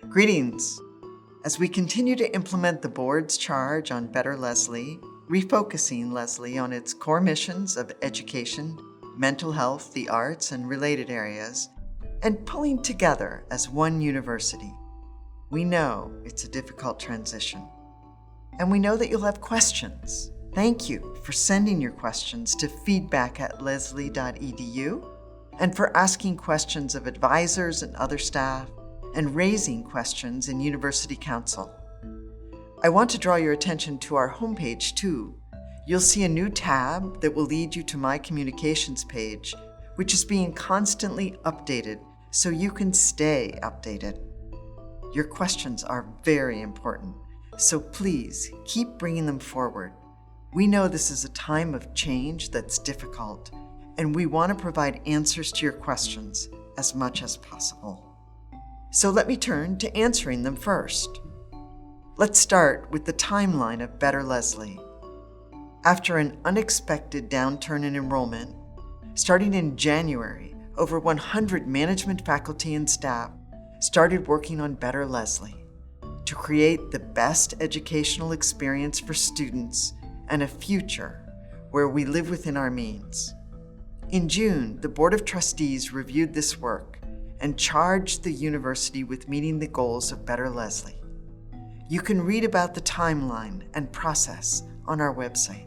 Greetings! As we continue to implement the board's charge on Better Leslie, refocusing Leslie on its core missions of education, mental health, the arts, and related areas, and pulling together as one university, we know it's a difficult transition. And we know that you'll have questions. Thank you for sending your questions to feedback@leslie.edu and for asking questions of advisors and other staff and raising questions in University Council. I want to draw your attention to our homepage too. You'll see a new tab that will lead you to my communications page, which is being constantly updated so you can stay updated. Your questions are very important, so please keep bringing them forward. We know this is a time of change that's difficult, and we want to provide answers to your questions as much as possible. So let me turn to answering them first. Let's start with the timeline of Better Leslie. After an unexpected downturn in enrollment, starting in January, over 100 management faculty and staff started working on Better Leslie to create the best educational experience for students and a future where we live within our means. In June, the Board of Trustees reviewed this work and charged the university with meeting the goals of Better Leslie. You can read about the timeline and process on our website.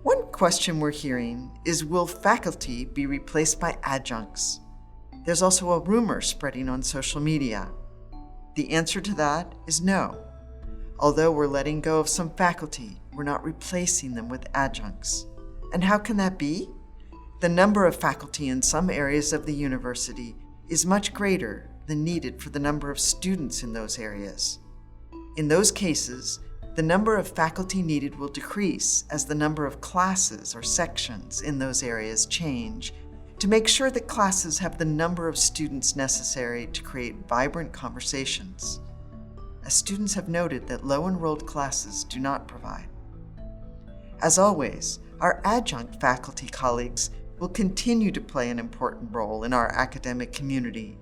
One question we're hearing is, will faculty be replaced by adjuncts? There's also a rumor spreading on social media. The answer to that is no. Although we're letting go of some faculty, we're not replacing them with adjuncts. And how can that be? The number of faculty in some areas of the university is much greater than needed for the number of students in those areas. In those cases, the number of faculty needed will decrease as the number of classes or sections in those areas change to make sure that classes have the number of students necessary to create vibrant conversations, as students have noted that low-enrolled classes do not provide. As always, our adjunct faculty colleagues will continue to play an important role in our academic community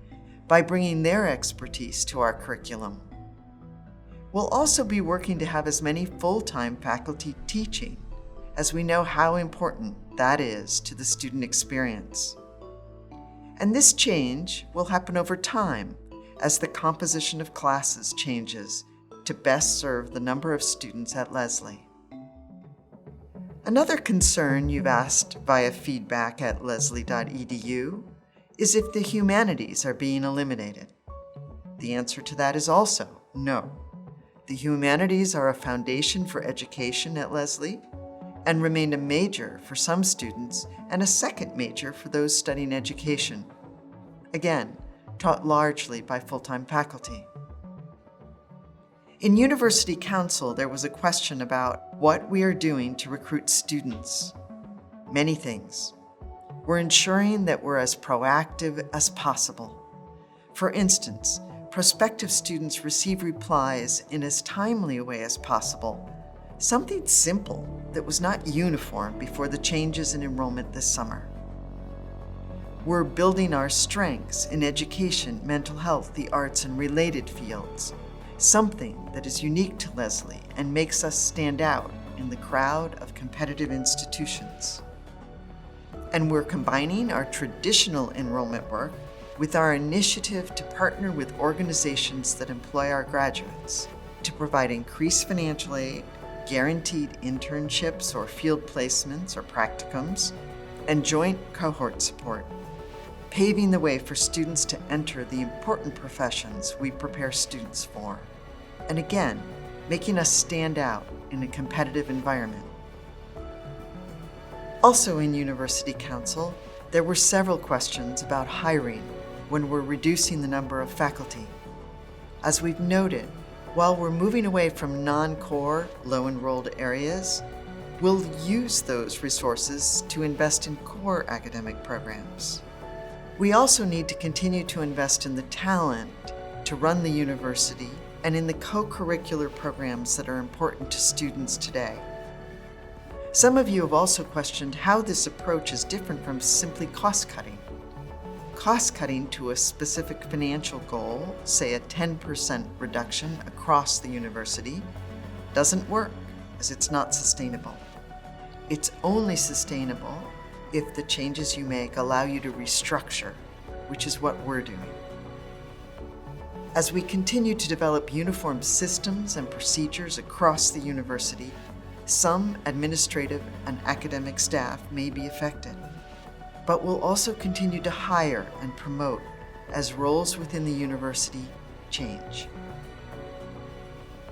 by bringing their expertise to our curriculum. We'll also be working to have as many full-time faculty teaching, as we know how important that is to the student experience. And this change will happen over time as the composition of classes changes to best serve the number of students at Leslie. Another concern you've asked via feedback@leslie.edu is if the humanities are being eliminated. The answer to that is also no. The humanities are a foundation for education at Leslie and remain a major for some students and a second major for those studying education. Again, taught largely by full-time faculty. In University Council, there was a question about what we are doing to recruit students. Many things. We're ensuring that we're as proactive as possible. For instance, prospective students receive replies in as timely a way as possible, something simple that was not uniform before the changes in enrollment this summer. We're building our strengths in education, mental health, the arts, and related fields, something that is unique to Leslie and makes us stand out in the crowd of competitive institutions. And we're combining our traditional enrollment work with our initiative to partner with organizations that employ our graduates to provide increased financial aid, guaranteed internships or field placements or practicums, and joint cohort support, paving the way for students to enter the important professions we prepare students for, and again, making us stand out in a competitive environment. Also in University Council, there were several questions about hiring when we're reducing the number of faculty. As we've noted, while we're moving away from non-core, low-enrolled areas, we'll use those resources to invest in core academic programs. We also need to continue to invest in the talent to run the university and in the co-curricular programs that are important to students today. Some of you have also questioned how this approach is different from simply cost-cutting. cost-cutting to a specific financial goal, say a 10% reduction across the university, doesn't work, as it's not sustainable. It's only sustainable if the changes you make allow you to restructure, which is what we're doing. As we continue to develop uniform systems and procedures across the university, some administrative and academic staff may be affected, but we'll also continue to hire and promote as roles within the university change.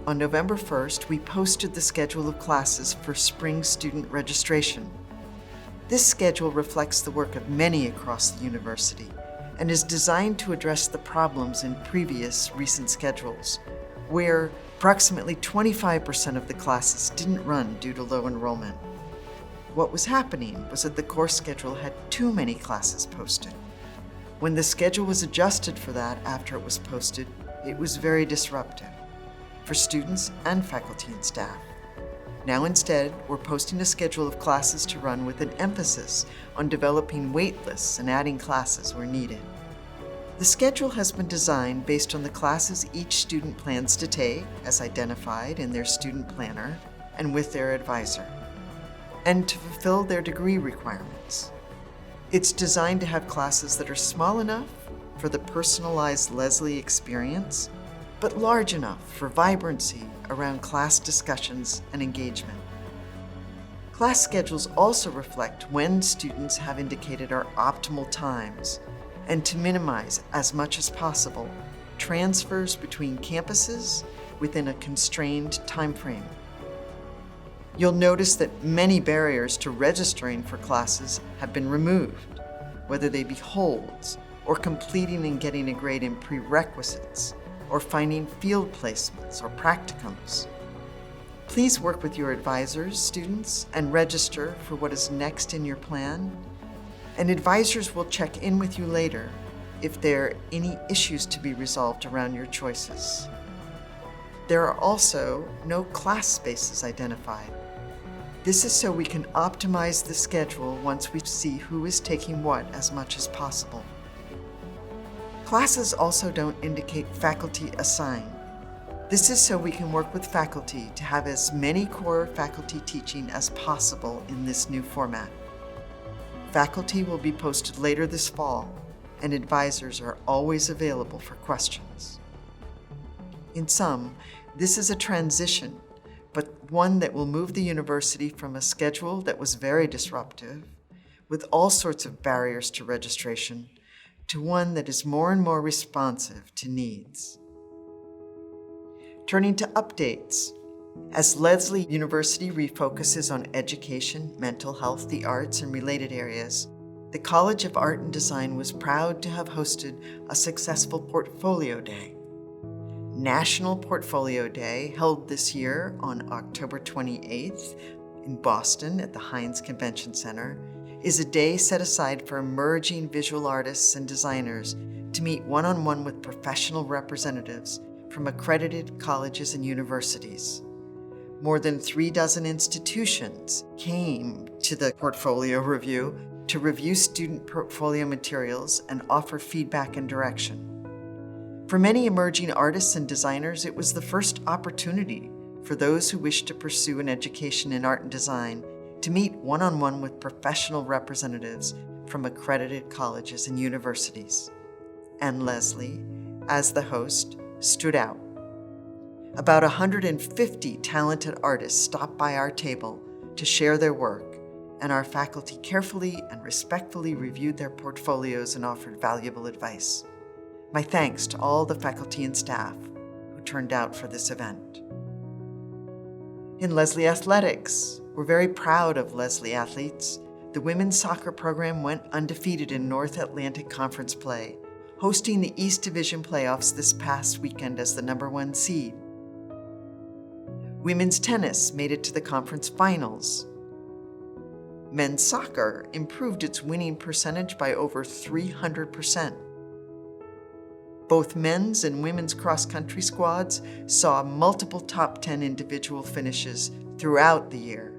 On November 1st, we posted the schedule of classes for spring student registration. This schedule reflects the work of many across the university and is designed to address the problems in previous recent schedules, where approximately 25% of the classes didn't run due to low enrollment. What was happening was that the course schedule had too many classes posted. When the schedule was adjusted for that after it was posted, it was very disruptive for students and faculty and staff. Now instead, we're posting a schedule of classes to run with an emphasis on developing wait lists and adding classes where needed. The schedule has been designed based on the classes each student plans to take, as identified in their student planner and with their advisor, and to fulfill their degree requirements. It's designed to have classes that are small enough for the personalized Leslie experience, but large enough for vibrancy around class discussions and engagement. Class schedules also reflect when students have indicated are optimal times, and to minimize as much as possible transfers between campuses within a constrained time frame. You'll notice that many barriers to registering for classes have been removed, whether they be holds, or completing and getting a grade in prerequisites, or finding field placements or practicums. Please work with your advisors, students, and register for what is next in your plan. And advisors will check in with you later if there are any issues to be resolved around your choices. There are also no class spaces identified. This is so we can optimize the schedule once we see who is taking what as much as possible. Classes also don't indicate faculty assigned. This is so we can work with faculty to have as many core faculty teaching as possible in this new format. Faculty will be posted later this fall, and advisors are always available for questions. In sum, this is a transition, but one that will move the university from a schedule that was very disruptive, with all sorts of barriers to registration, to one that is more and more responsive to needs. Turning to updates, as Leslie University refocuses on education, mental health, the arts, and related areas, the College of Art and Design was proud to have hosted a successful Portfolio Day. National Portfolio Day, held this year on October 28th in Boston at the Heinz Convention Center, is a day set aside for emerging visual artists and designers to meet one-on-one with professional representatives from accredited colleges and universities. More than 36 institutions came to the portfolio review to review student portfolio materials and offer feedback and direction. For many emerging artists and designers, it was the first opportunity for those who wish to pursue an education in art and design to meet one-on-one with professional representatives from accredited colleges and universities. And Leslie, as the host, stood out. About 150 talented artists stopped by our table to share their work, and our faculty carefully and respectfully reviewed their portfolios and offered valuable advice. My thanks to all the faculty and staff who turned out for this event. In Leslie Athletics, we're very proud of Leslie athletes. The women's soccer program went undefeated in North Atlantic Conference play, hosting the East Division playoffs this past weekend as the #1 seed. Women's tennis made it to the conference finals. Men's soccer improved its winning percentage by over 300%. Both men's and women's cross-country squads saw multiple top 10 individual finishes throughout the year.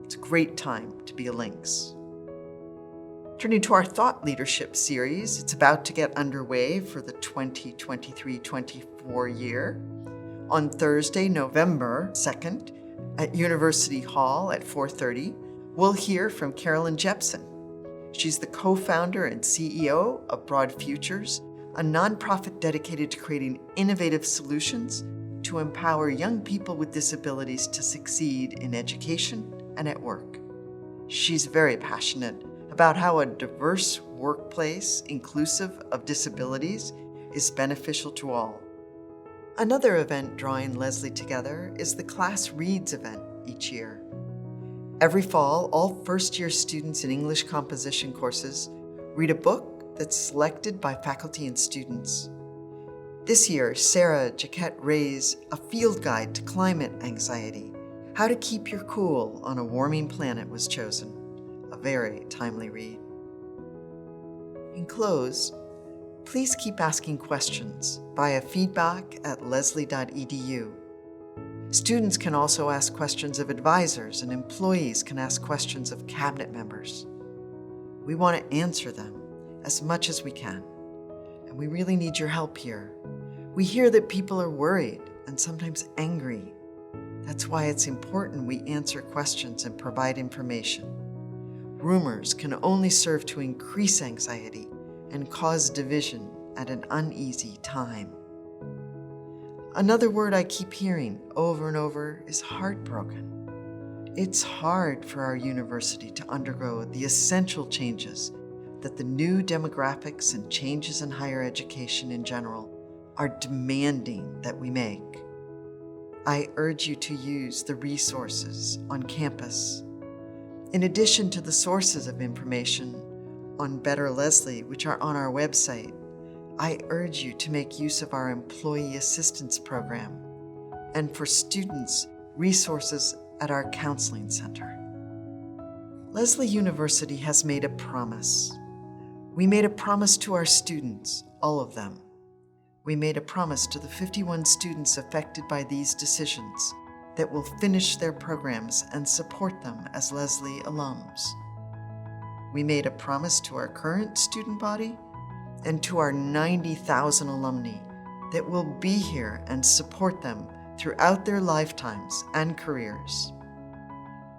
It's a great time to be a Lynx. Turning to our Thought Leadership series, it's about to get underway for the 2023-24 year. On Thursday, November 2nd, at University Hall at 4:30, we'll hear from Carolyn Jepson. She's the co-founder and CEO of Broad Futures, a nonprofit dedicated to creating innovative solutions to empower young people with disabilities to succeed in education and at work. She's very passionate about how a diverse workplace inclusive of disabilities is beneficial to all. Another event drawing Leslie together is the Class Reads event each year. Every fall, all first-year students in English composition courses read a book that's selected by faculty and students. This year, Sarah Jaquette Ray's A Field Guide to Climate Anxiety, How to Keep Your Cool on a Warming Planet was chosen. A very timely read. In close, please keep asking questions via feedback@leslie.edu. Students can also ask questions of advisors, and employees can ask questions of cabinet members. We want to answer them as much as we can, and we really need your help here. We hear that people are worried and sometimes angry. That's why it's important we answer questions and provide information. Rumors can only serve to increase anxiety and cause division at an uneasy time. Another word I keep hearing over and over is heartbroken. It's hard for our university to undergo the essential changes that the new demographics and changes in higher education in general are demanding that we make. I urge you to use the resources on campus. In addition to the sources of information on Better Leslie, which are on our website, I urge you to make use of our Employee Assistance Program, and for students, resources at our Counseling Center. Leslie University has made a promise. We made a promise to our students, all of them. We made a promise to the 51 students affected by these decisions that will finish their programs and support them as Leslie alums. We made a promise to our current student body and to our 90,000 alumni that will be here and support them throughout their lifetimes and careers.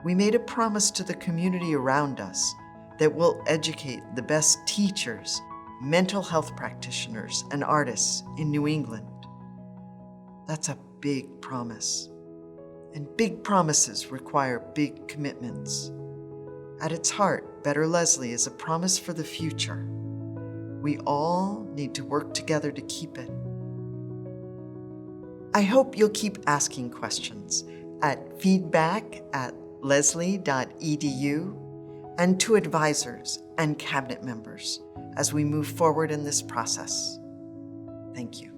We made a promise to the community around us that will educate the best teachers, mental health practitioners, and artists in New England. That's a big promise. And big promises require big commitments. At its heart, Better Leslie is a promise for the future. We all need to work together to keep it. I hope you'll keep asking questions at feedback@leslie.edu and to advisors and cabinet members as we move forward in this process. Thank you.